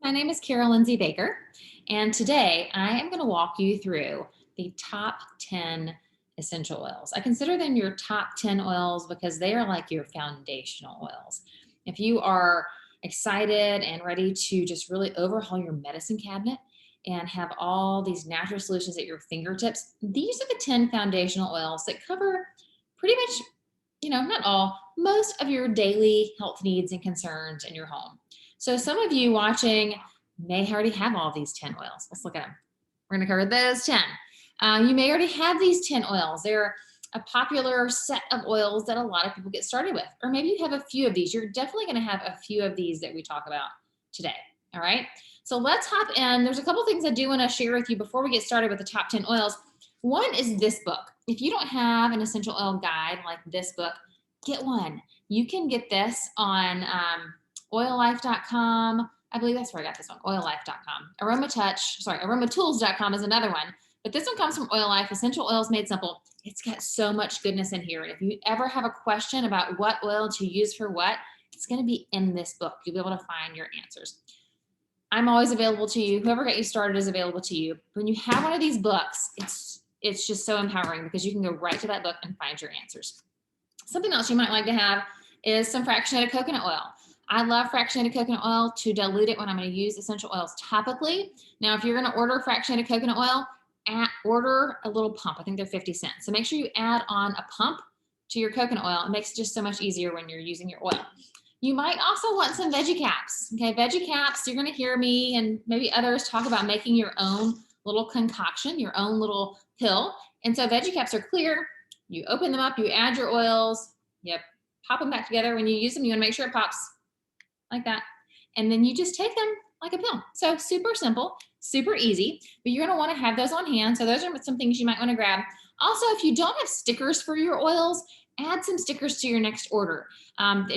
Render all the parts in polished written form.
My name is Carol Lindsay Baker, and today I am going to walk you through the top 10 essential oils. I consider them your top 10 oils because they are like your foundational oils. If you are excited and ready to just really overhaul your medicine cabinet and have all these natural solutions at your fingertips, these are the 10 foundational oils that cover pretty much, not all, most of your daily health needs and concerns in your home. So some of you watching may already have all these 10 oils. Let's look at them. We're going to cover those 10. You may already have these 10 oils. They're a popular set of oils that a lot of people get started with. Or maybe you have a few of these. You're definitely going to have a few of these that we talk about today. All right. So let's hop in. There's a couple things I do want to share with you before we get started with the top 10 oils. One is this book. If you don't have an essential oil guide like this book, get one. You can get this on oillife.com. I believe that's where I got this one, oillife.com. Aromatools.com is another one. But this one comes from Oil Life, Essential Oils Made Simple. It's got so much goodness in here. And if you ever have a question about what oil to use for what, it's going to be in this book. You'll be able to find your answers. I'm always available to you. Whoever got you started is available to you. When you have one of these books, it's just so empowering because you can go right to that book and find your answers. Something else you might like to have is some fractionated coconut oil. I love fractionated coconut oil to dilute it when I'm going to use essential oils topically. Now, if you're going to order fractionated coconut oil, order a little pump. I think they're 50 cents. So make sure you add on a pump to your coconut oil. It makes it just so much easier when you're using your oil. You might also want some veggie caps. Okay, veggie caps, you're going to hear me and maybe others talk about making your own little concoction, your own little pill. And so veggie caps are clear. You open them up, you add your oils, pop them back together. When you use them, you want to make sure it pops like that. And then you just take them like a pill. So super simple, super easy, but you're going to want to have those on hand. So those are some things you might want to grab. Also, if you don't have stickers for your oils, add some stickers to your next order.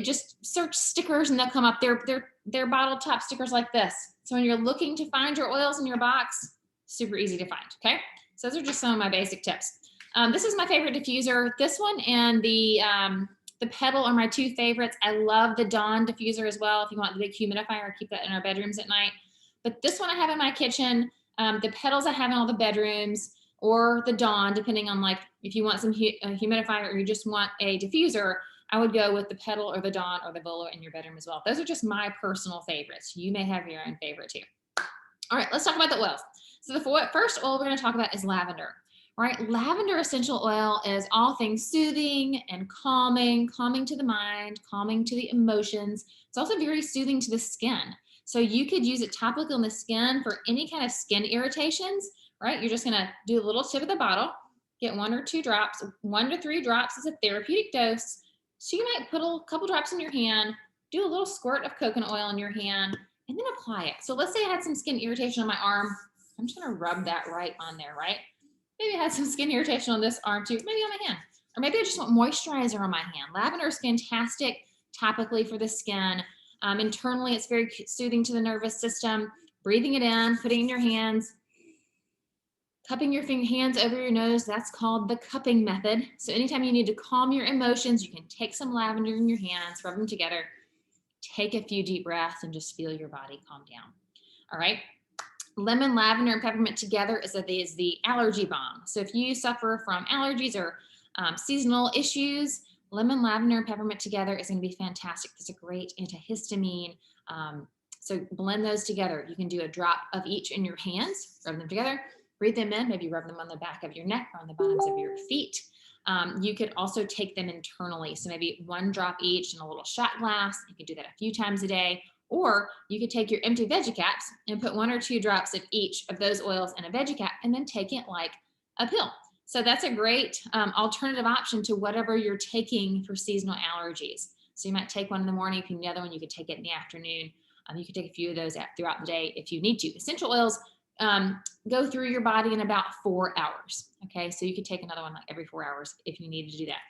Just search stickers and they'll come up. They're bottle top stickers like this. So when you're looking to find your oils in your box, super easy to find. Okay. So those are just some of my basic tips. This is my favorite diffuser. This one and the Pedal are my two favorites. I love the Dawn diffuser as well. If you want the big humidifier, I keep that in our bedrooms at night. But this one I have in my kitchen. The Pedals I have in all the bedrooms, or the Dawn, depending on like if you want some humidifier or you just want a diffuser, I would go with the Pedal or the Dawn or the Volo in your bedroom as well. Those are just my personal favorites. You may have your own favorite too. All right, let's talk about the oils. So the first oil we're going to talk about is lavender. Right, lavender essential oil is all things soothing and calming to the mind, calming to the emotions. It's also very soothing to the skin. So you could use it topically on the skin for any kind of skin irritations, right? You're just gonna do a little tip of the bottle, get 1 or 2 drops, 1 to 3 drops is a therapeutic dose. So you might put a couple drops in your hand, do a little squirt of coconut oil in your hand, and then apply it. So let's say I had some skin irritation on my arm. I'm just gonna rub that right on there, right? Maybe I had some skin irritation on this arm too, maybe on my hand. Or maybe I just want moisturizer on my hand. Lavender is fantastic topically for the skin. Internally, it's very soothing to the nervous system. Breathing it in, putting it in your hands, cupping your hands over your nose, that's called the cupping method. So anytime you need to calm your emotions, you can take some lavender in your hands, rub them together, take a few deep breaths, and just feel your body calm down. All right. Lemon, lavender, and peppermint together is the allergy balm. So if you suffer from allergies or seasonal issues, lemon, lavender, and peppermint together is going to be fantastic. It's a great antihistamine. So blend those together. You can do a drop of each in your hands, rub them together, breathe them in, maybe rub them on the back of your neck or on the bottoms of your feet. You could also take them internally. So maybe 1 drop each in a little shot glass. You can do that a few times a day. Or you could take your empty veggie caps and put 1 or 2 drops of each of those oils in a veggie cap and then take it like a pill. So that's a great alternative option to whatever you're taking for seasonal allergies. So you might take one in the morning. If you need the other one, you could take it in the afternoon. You could take a few of those throughout the day if you need to. Essential oils go through your body in about 4 hours. Okay, so you could take another one like every 4 hours if you needed to do that.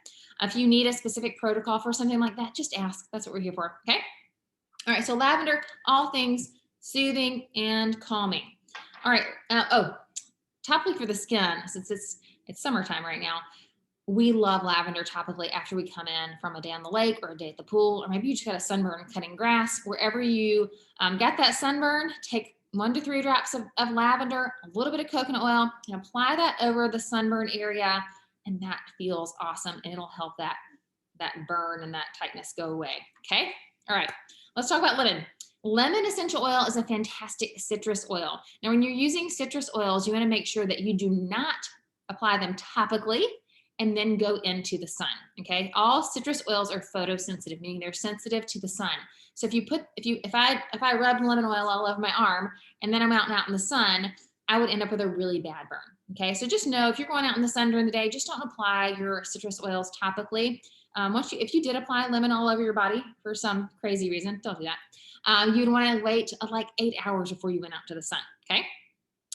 If you need a specific protocol for something like that, just ask. That's what we're here for. Okay. All right, so lavender, all things soothing and calming. All right, topically for the skin, since it's summertime right now, We love lavender topically after we come in from a day on the lake or a day at the pool, or maybe you just got a sunburn cutting grass. Wherever you got that sunburn, take 1 to 3 drops of lavender, a little bit of coconut oil, and apply that over the sunburn area. And that feels awesome. And it'll help that burn and that tightness go away. Okay. All right. Let's talk about lemon. Lemon essential oil is a fantastic citrus oil. Now, when you're using citrus oils, you want to make sure that you do not apply them topically and then go into the sun. Okay. All citrus oils are photosensitive, meaning they're sensitive to the sun. So if I rub lemon oil all over my arm and then I'm out in the sun, I would end up with a really bad burn. Okay. So just know if you're going out in the sun during the day, just don't apply your citrus oils topically. If you did apply lemon all over your body for some crazy reason, don't do that. You'd want to wait like 8 hours before you went out to the sun. Okay.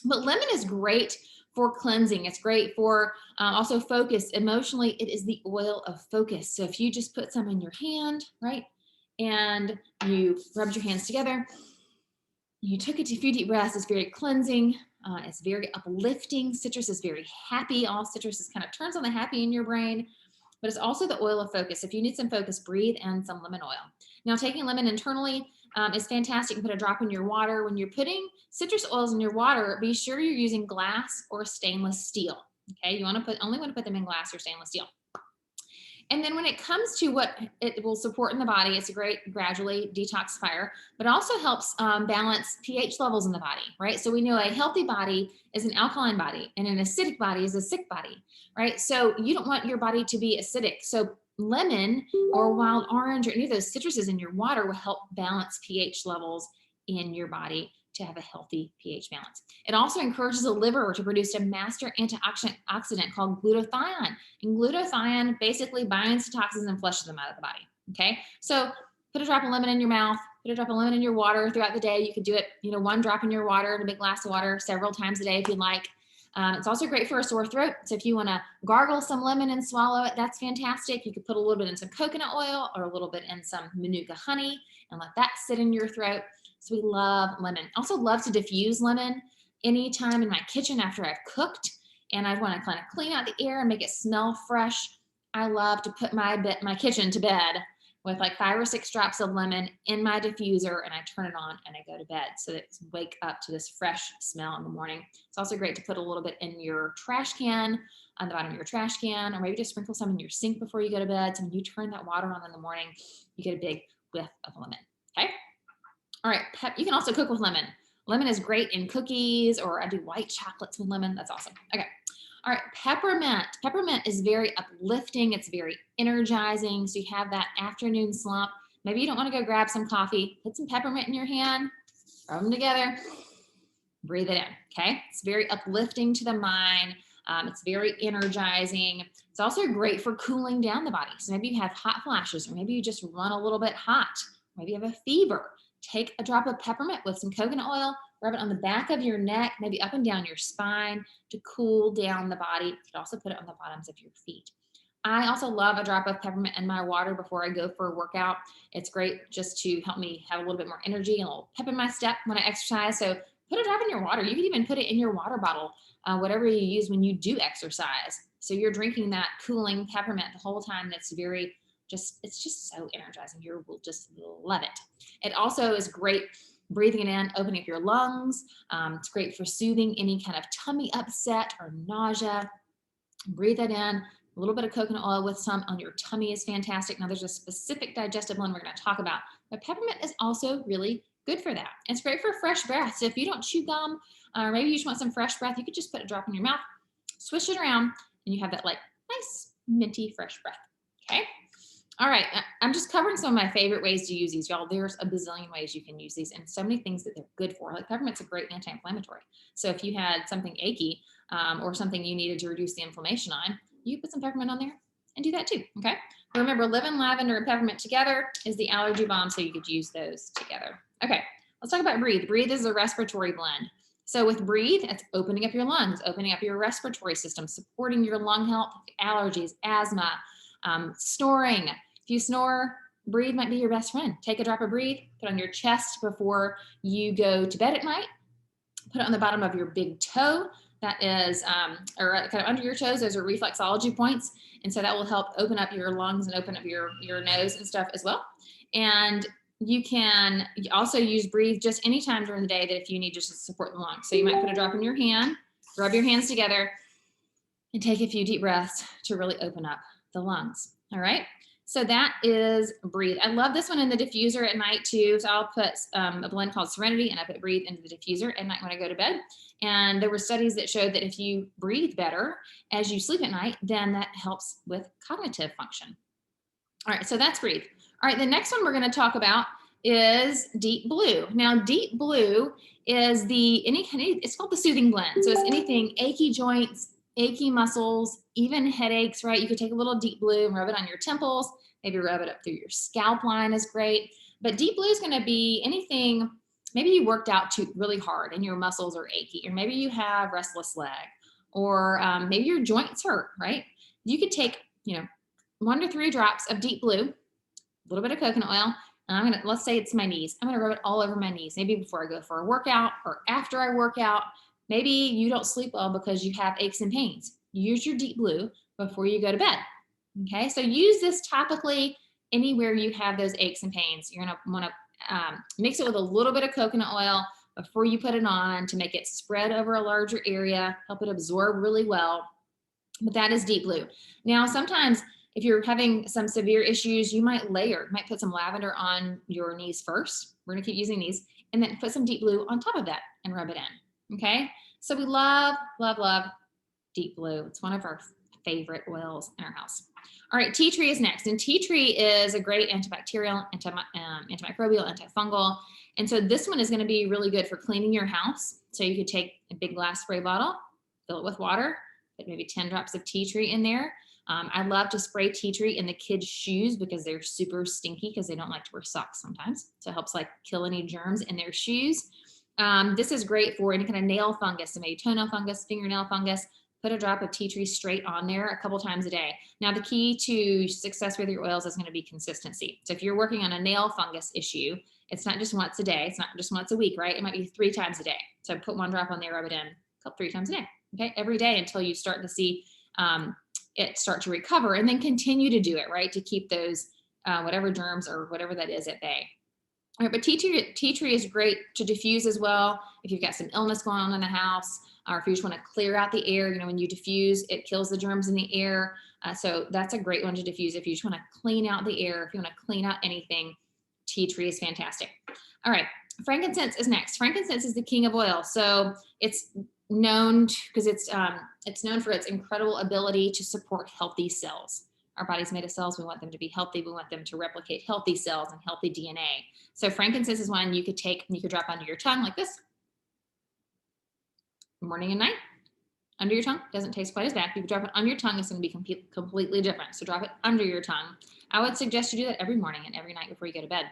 But lemon is great for cleansing. It's great for also focus. Emotionally, it is the oil of focus. So if you just put some in your hand, right, and you rubbed your hands together, you took a few deep breaths, it's very cleansing. It's very uplifting. Citrus is very happy. All citrus is kind of turns on the happy in your brain, but it's also the oil of focus. If you need some focus, breathe in some lemon oil. Now, taking lemon internally is fantastic. You can put a drop in your water. When you're putting citrus oils in your water, be sure you're using glass or stainless steel. Okay, you only want to put them in glass or stainless steel. And then when it comes to what it will support in the body, it's a great gradually detoxifier, but also helps balance pH levels in the body, right? So we know a healthy body is an alkaline body and an acidic body is a sick body, right? So you don't want your body to be acidic. So lemon or wild orange or any of those citruses in your water will help balance pH levels in your body to have a healthy pH balance. It also encourages the liver to produce a master antioxidant called glutathione. And glutathione basically binds to toxins and flushes them out of the body. Okay, so put a drop of lemon in your mouth, put a drop of lemon in your water throughout the day. You could do it, 1 drop in your water in a big glass of water several times a day if you'd like. It's also great for a sore throat. So if you want to gargle some lemon and swallow it, that's fantastic. You could put a little bit in some coconut oil or a little bit in some manuka honey and let that sit in your throat. So we love lemon. Also love to diffuse lemon anytime in my kitchen after I've cooked and I want to kind of clean out the air and make it smell fresh. I love to put my kitchen to bed with like 5 or 6 drops of lemon in my diffuser and I turn it on and I go to bed. So that it's wake up to this fresh smell in the morning. It's also great to put a little bit in your trash can, on the bottom of your trash can, or maybe just sprinkle some in your sink before you go to bed. So when you turn that water on in the morning, you get a big whiff of lemon. Okay. All right, you can also cook with lemon. Lemon is great in cookies, or I do white chocolates with lemon. That's awesome. Okay. All right, peppermint. Peppermint is very uplifting. It's very energizing. So you have that afternoon slump. Maybe you don't want to go grab some coffee. Put some peppermint in your hand, rub them together, breathe it in. Okay. It's very uplifting to the mind. It's very energizing. It's also great for cooling down the body. So maybe you have hot flashes, or maybe you just run a little bit hot. Maybe you have a fever. Take a drop of peppermint with some coconut oil, rub it on the back of your neck, maybe up and down your spine to cool down the body. You could also put it on the bottoms of your feet. I also love a drop of peppermint in my water before I go for a workout. It's great just to help me have a little bit more energy and a little pep in my step when I exercise. So put a drop in your water. You can even put it in your water bottle, whatever you use when you do exercise. So you're drinking that cooling peppermint the whole time. That's it's just so energizing. You will just love it. It also is great breathing it in, opening up your lungs. It's great for soothing any kind of tummy upset or nausea. Breathe it in. A little bit of coconut oil with some on your tummy is fantastic. Now there's a specific digestive blend we're going to talk about, but peppermint is also really good for that. It's great for fresh breath. So if you don't chew gum, or maybe you just want some fresh breath, you could just put a drop in your mouth, swish it around, and you have that like nice minty fresh breath. Okay. All right, I'm just covering some of my favorite ways to use these, y'all. There's a bazillion ways you can use these and so many things that they're good for. Like peppermint's a great anti-inflammatory. So if you had something achy or something you needed to reduce the inflammation on, you put some peppermint on there and do that too, okay? Remember, lemon, lavender, and peppermint together is the allergy bomb, so you could use those together. Okay, let's talk about breathe. Breathe is a respiratory blend. So with breathe, it's opening up your lungs, opening up your respiratory system, supporting your lung health, allergies, asthma, snoring. If you snore, breathe might be your best friend. Take a drop of breathe, put on your chest before you go to bed at night. Put it on the bottom of your big toe. That is, or kind of under your toes, those are reflexology points. And so that will help open up your lungs and open up your nose and stuff as well. And you can also use breathe just anytime during the day that if you need just to support the lungs. So you might put a drop in your hand, rub your hands together, and take a few deep breaths to really open up the lungs. All right. So that is breathe. I love this one in the diffuser at night too. So I'll put a blend called Serenity and I put breathe into the diffuser at night when I go to bed. And there were studies that showed that if you breathe better as you sleep at night, then that helps with cognitive function. All right, so that's breathe. All right, the next one we're going to talk about is deep blue. Now, deep blue is it's called the soothing blend. So it's anything achy joints, achy muscles, even headaches, right? You could take a little deep blue and rub it on your temples, maybe rub it up through your scalp line is great. But deep blue is going to be anything, maybe you worked out really hard and your muscles are achy, or maybe you have restless leg, or maybe your joints hurt, right? You could take, 1 to 3 drops of deep blue, a little bit of coconut oil, and let's say it's my knees. I'm gonna rub it all over my knees, maybe before I go for a workout or after I work out. Maybe you don't sleep well because you have aches and pains. Use your deep blue before you go to bed, okay? So use this topically anywhere you have those aches and pains. You're gonna wanna mix it with a little bit of coconut oil before you put it on to make it spread over a larger area, help it absorb really well. But that is deep blue. Now, sometimes if you're having some severe issues, you might put some lavender on your knees first. We're gonna keep using these, and then put some deep blue on top of that and rub it in, okay? So we love, love, love deep blue. It's one of our favorite oils in our house. All right, tea tree is next. And tea tree is a great antibacterial, antimicrobial, antifungal. And so this one is gonna be really good for cleaning your house. So you could take a big glass spray bottle, fill it with water, put maybe 10 drops of tea tree in there. I love to spray tea tree in the kids' shoes because they're super stinky because they don't like to wear socks sometimes. So it helps like kill any germs in their shoes. This is great for any kind of nail fungus, so maybe toenail fungus, fingernail fungus. Put a drop of tea tree straight on there a couple times a day. Now, the key to success with your oils is going to be consistency. So if you're working on a nail fungus issue, it's not just once a day. It's not just once a week, right? It might be 3 times a day. So put 1 drop on there, rub it in 3 times a day, okay? Every day until you start to see it start to recover, and then continue to do it, right? To keep those whatever germs or whatever that is at bay. All right, but tea tree is great to diffuse as well. If you've got some illness going on in the house, or if you just want to clear out the air, when you diffuse, it kills the germs in the air. So that's a great one to diffuse. If you just want to clean out the air, if you want to clean out anything, tea tree is fantastic. All right, frankincense is next. Frankincense is the king of oil. So it's known because it's known for its incredible ability to support healthy cells. Our body's made of cells. We want them to be healthy. We want them to replicate healthy cells and healthy DNA. So frankincense is one you could take and you could drop under your tongue like this. Morning and night. Under your tongue. Doesn't taste quite as bad. If you drop it on your tongue, it's going to be completely different. So drop it under your tongue. I would suggest you do that every morning and every night before you go to bed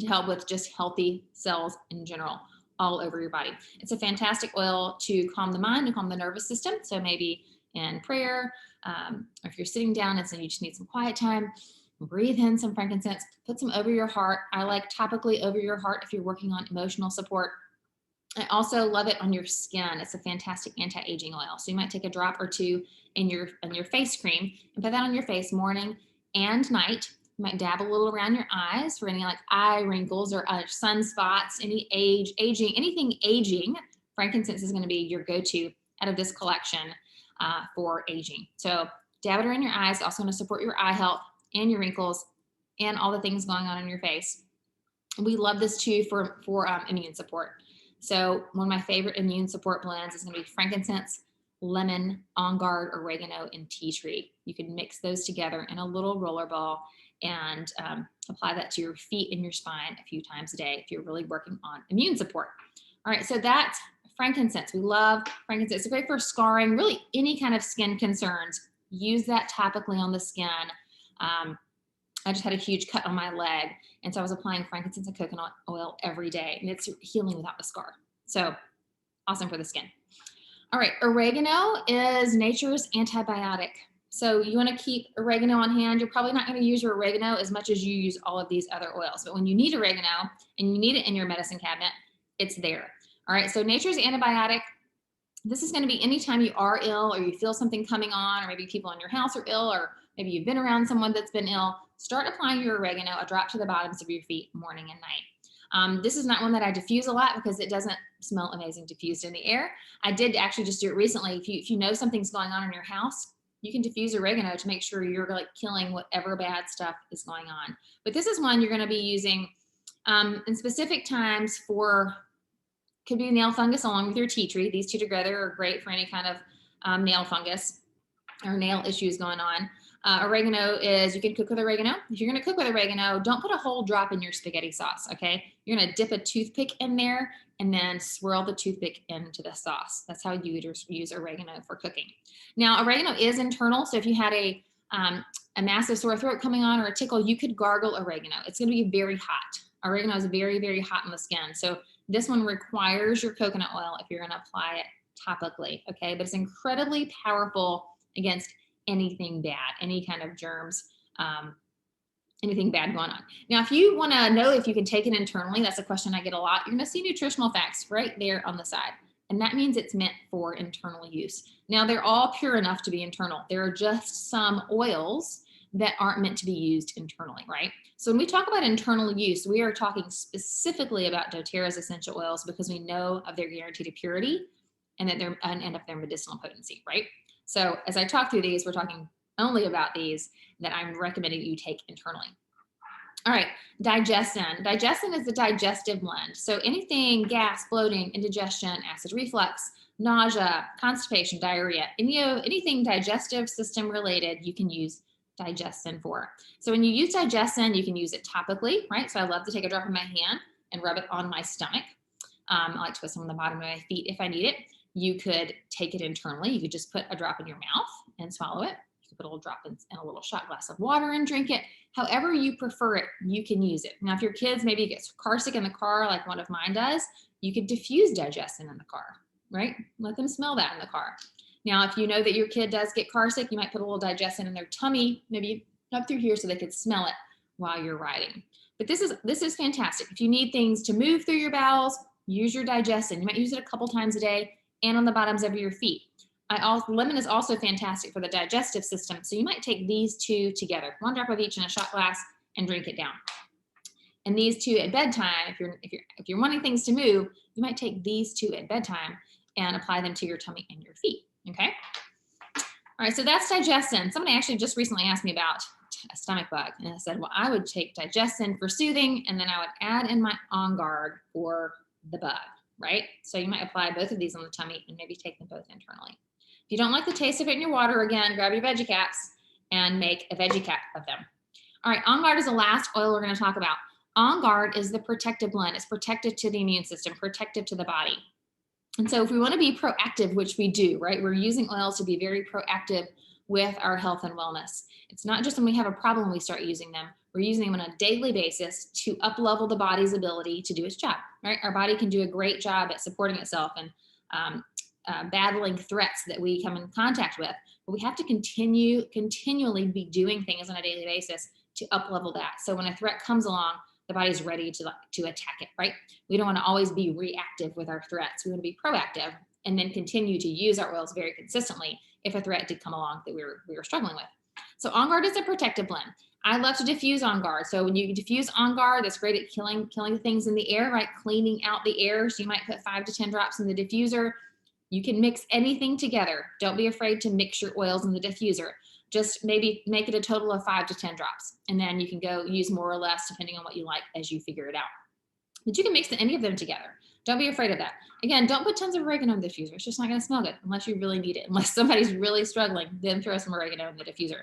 to help with just healthy cells in general all over your body. It's a fantastic oil to calm the mind, to calm the nervous system. So maybe in prayer, or if you're sitting down and so you just need some quiet time, breathe in some frankincense, put some over your heart. I like topically over your heart if you're working on emotional support. I also love it on your skin. It's a fantastic anti-aging oil. So you might take a drop or 2 in your face cream and put that on your face morning and night. You might dab a little around your eyes for any like eye wrinkles or sunspots, anything aging. Frankincense is going to be your go-to out of this collection for aging. So dab it around your eyes. Also going to support your eye health and your wrinkles and all the things going on in your face. We love this too for immune support. So one of my favorite immune support blends is going to be frankincense, lemon, on guard, oregano, and tea tree. You can mix those together in a little roller ball and apply that to your feet and your spine a few times a day if you're really working on immune support. All right, so that's frankincense. We love frankincense. It's great for scarring, really any kind of skin concerns. Use that topically on the skin. I just had a huge cut on my leg, and so I was applying frankincense and coconut oil every day, and it's healing without the scar. So awesome for the skin. All right, oregano is nature's antibiotic. So you want to keep oregano on hand. You're probably not going to use your oregano as much as you use all of these other oils, but when you need oregano and you need it in your medicine cabinet, it's there. All right, so nature's antibiotic. This is going to be anytime you are ill or you feel something coming on, or maybe people in your house are ill, or maybe you've been around someone that's been ill. Start applying your oregano, a drop to the bottoms of your feet morning and night. This is not one that I diffuse a lot because it doesn't smell amazing diffused in the air. I did actually just do it recently. If you know something's going on in your house, you can diffuse oregano to make sure you're like killing whatever bad stuff is going on. But this is one you're going to be using in specific times for, could be nail fungus along with your tea tree. These two together are great for any kind of nail fungus or nail issues going on. Oregano is, you can cook with oregano. If you're gonna cook with oregano, don't put a whole drop in your spaghetti sauce, okay? You're gonna dip a toothpick in there and then swirl the toothpick into the sauce. That's how you use oregano for cooking. Now, oregano is internal, so if you had a massive sore throat coming on or a tickle, you could gargle oregano. It's gonna be very hot. Oregano is very, very hot on the skin. So this one requires your coconut oil if you're gonna apply it topically, okay? But it's incredibly powerful against anything bad, any kind of germs, anything bad going on. Now, if you wanna know if you can take it internally, that's a question I get a lot. You're gonna see nutritional facts right there on the side. And that means it's meant for internal use. Now, they're all pure enough to be internal. There are just some oils that aren't meant to be used internally, right? So when we talk about internal use, we are talking specifically about doTERRA's essential oils because we know of their guaranteed purity and that they're and of their medicinal potency, right? So as I talk through these, we're talking only about these that I'm recommending you take internally. All right, digestion. Digestion is the digestive blend. So anything gas, bloating, indigestion, acid reflux, nausea, constipation, diarrhea, anything digestive system related, you can use digestion for. So when you use digestion, you can use it topically, right? So I love to take a drop in my hand and rub it on my stomach. I like to put some on the bottom of my feet if I need it. You could take it internally. You could just put a drop in your mouth and swallow it. You could put a little drop in a little shot glass of water and drink it. However you prefer it, you can use it. Now, if your kids maybe get car sick in the car, like one of mine does, you could diffuse digestion in the car, right? Let them smell that in the car. Now, if you know that your kid does get car sick, you might put a little digestion in their tummy, maybe up through here so they could smell it while you're riding. But this is fantastic. If you need things to move through your bowels, use your digestion. You might use it a couple times a day and on the bottoms of your feet. Lemon is also fantastic for the digestive system. So you might take these two together, one drop of each in a shot glass and drink it down. And these two at bedtime, if you're wanting things to move, you might take these two at bedtime and apply them to your tummy and your feet. Okay. All right. So that's digestion. Somebody actually just recently asked me about a stomach bug, and I said, well, I would take digestion for soothing, and then I would add in my On Guard for the bug. Right? So you might apply both of these on the tummy and maybe take them both internally. If you don't like the taste of it in your water, again, grab your veggie caps and make a veggie cap of them. All right, On Guard is the last oil we're going to talk about. On Guard is the protective blend. It's protective to the immune system, protective to the body. And so if we want to be proactive, which we do, right? We're using oils to be very proactive with our health and wellness. It's not just when we have a problem we start using them. We're using them on a daily basis to up-level the body's ability to do its job, right? Our body can do a great job at supporting itself and battling threats that we come in contact with, but we have to continually be doing things on a daily basis to up-level that. So when a threat comes along, the body's ready to attack it, right? We don't want to always be reactive with our threats. We want to be proactive and then continue to use our oils very consistently if a threat did come along that we were struggling with. So On Guard is a protective blend. I love to diffuse On Guard. So when you diffuse On Guard, that's great at killing things in the air, right? Cleaning out the air. So you might put 5 to 10 drops in the diffuser. You can mix anything together. Don't be afraid to mix your oils in the diffuser. Just maybe make it a total of 5 to 10 drops. And then you can go use more or less depending on what you like as you figure it out. But you can mix any of them together. Don't be afraid of that. Again, don't put tons of oregano in the diffuser. It's just not going to smell good unless you really need it. Unless somebody's really struggling, then throw some oregano in the diffuser.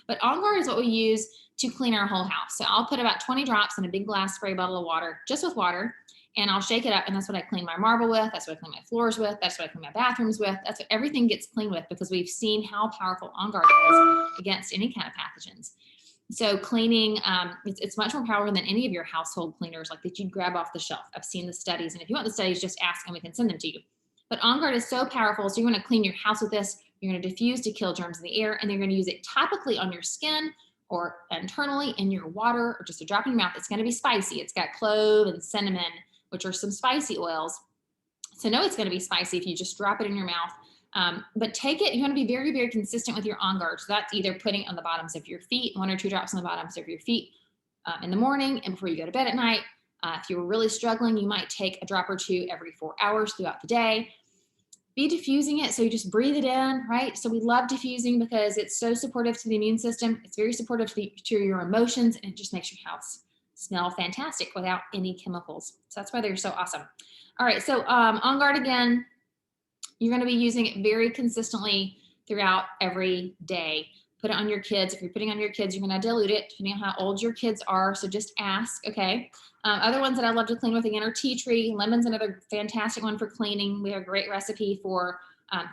But On Guard is what we use to clean our whole house. So I'll put about 20 drops in a big glass spray bottle of water, just with water, and I'll shake it up, and that's what I clean my marble with. That's what I clean my floors with. That's what I clean my bathrooms with. That's what everything gets cleaned with because we've seen how powerful On Guard is against any kind of pathogens. So cleaning, it's much more powerful than any of your household cleaners like that you'd grab off the shelf. I've seen the studies, and if you want the studies, just ask and we can send them to you. But On Guard is so powerful, so you're going to clean your house with this. You're going to diffuse to kill germs in the air, and you're going to use it topically on your skin or internally in your water or just a drop in your mouth. It's going to be spicy. It's got clove and cinnamon, which are some spicy oils. So know it's going to be spicy if you just drop it in your mouth. But take it, you want to be very, very consistent with your On Guard. So that's either putting it on the bottoms of your feet, 1 or 2 drops on the bottoms of your feet in the morning and before you go to bed at night. If you were really struggling, you might take a drop or 2 every 4 hours throughout the day. Be diffusing it, so you just breathe it in, right? So we love diffusing because it's so supportive to the immune system. It's very supportive to your emotions, and it just makes your house smell fantastic without any chemicals. So that's why they're so awesome. All right, so On Guard again, you're going to be using it very consistently throughout every day. Put it on your kids. If you're putting on your kids, you're going to dilute it depending on how old your kids are. So just ask, okay? Other ones that I love to clean with again are tea tree. Lemon's another fantastic one for cleaning. We have a great recipe for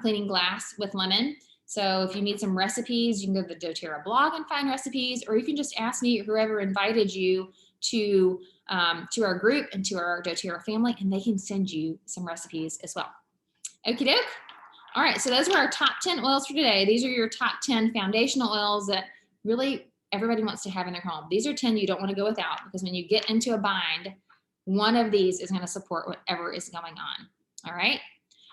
cleaning glass with lemon. So if you need some recipes, you can go to the doTERRA blog and find recipes, or you can just ask me or whoever invited you to our group and to our doTERRA family, and they can send you some recipes as well. Okie doke. All right, so those were our top 10 oils for today. These are your top 10 foundational oils that really everybody wants to have in their home. These are 10 you don't want to go without, because when you get into a bind, one of these is going to support whatever is going on. All right.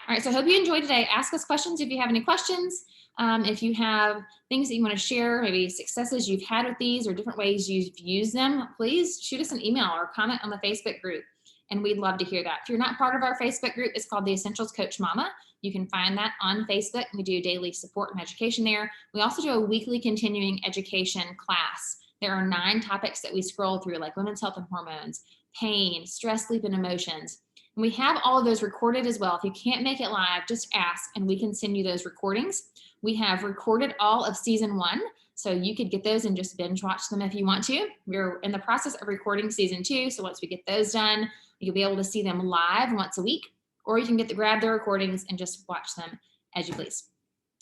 All right, so I hope you enjoyed today. Ask us questions if you have any questions. If you have things that you want to share, maybe successes you've had with these or different ways you've used them, please shoot us an email or comment on the Facebook group, and we'd love to hear that. If you're not part of our Facebook group, it's called the Essentials Coach Mama. You can find that on Facebook. We do daily support and education there. We also do a weekly continuing education class. There are 9 topics that we scroll through, like women's health and hormones, pain, stress, sleep, and emotions. And we have all of those recorded as well. If you can't make it live, just ask and we can send you those recordings. We have recorded all of season 1, so you could get those and just binge watch them if you want to. We're in the process of recording season 2, so once we get those done, you'll be able to see them live once a week, or you can grab the recordings and just watch them as you please.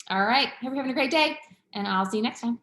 All right, hope you're having a great day, and I'll see you next time.